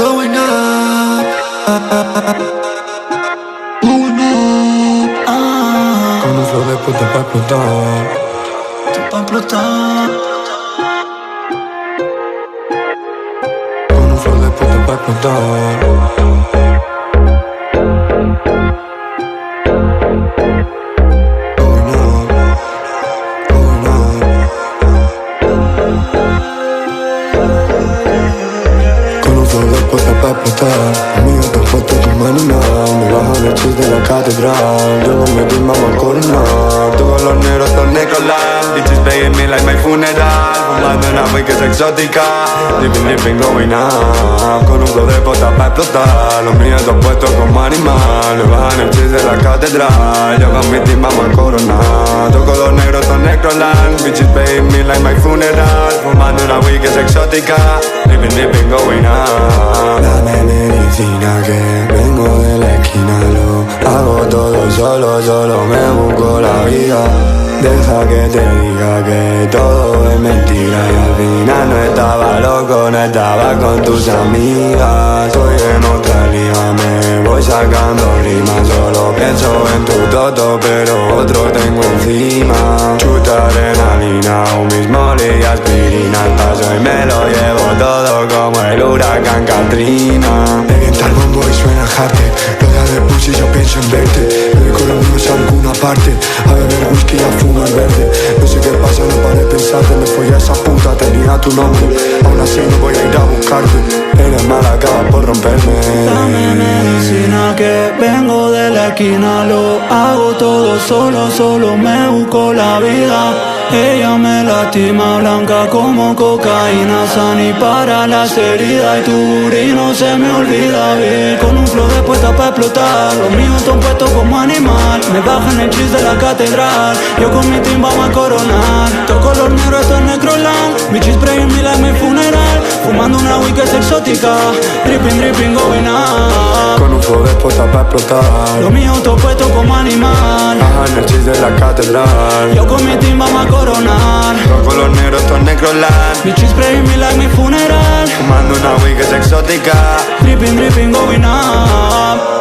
Going up, going up, con un flow de puta pa' explotar, pa' explotar. con un flow de puta pa' explotar. Pa' explotar, amigos te han puesto como animal. Me bajan el chis de la catedral. Yo con mi team vamos a coronar. Todos los negros son necroland. Bitches paying me like my funeral. Fumando una weed que es exótica. Living going up. Con un flow de puta pa' explotar. Los míos te han puesto como animal. Me bajan el chis de la catedral. Yo con mi team vamos a coronar. Todos los negros son necroland. Bitches paying me like my funeral. Fumando una weed que es exótica. Living going up. Dame medicina que vengo de la esquina. Lo hago todo solo me busco la vida. Deja que te diga que todo es mentira. Y al final no estaba loco, no estaba con tus amigas. Estoy en otra liga, me voy sacando rimas. Solo pienso en tu toto, pero otro tengo encima. Chuta adrenalina, un mismo y aspirina. Al paso y me lo llevo todo como el huracán Katrina. Revienta el bombo y suena hardcore. Rodea de pussy, yo pienso en verte. Me voy con los míos a alguna parte. A beber whisky y a fumar verde. No sé qué pasa, no paré de pensarte. Me follé a esa puta, tenía tu nombre. Aún así no voy a ir a buscarte. Eres mala, acabas por romperme. Dame medicina que vengo de la esquina. Lo hago todo solo me busco la vida. Ella me lastima, blanca como cocaína. Sani para las heridas y tu booty no se me olvida, bien. Con un flow de puesta pa' explotar. Los míos están puestos como animal. Me bajan el chis de la catedral. Yo con mi team vamos a coronar. Toco los negros, esto es necroland. Bitches praying me like mi funeral. Fumando una weed que es exótica. Dripping going up. Con un flow de puesta pa' explotar. Los míos están puestos como animal. Bajan el chis de la catedral. Yo con mi team vamos a coronar. Toco los negros, esto es necroland. Bitches praying me like mi funeral. Fumando una weed que es exótica. Dripping going up.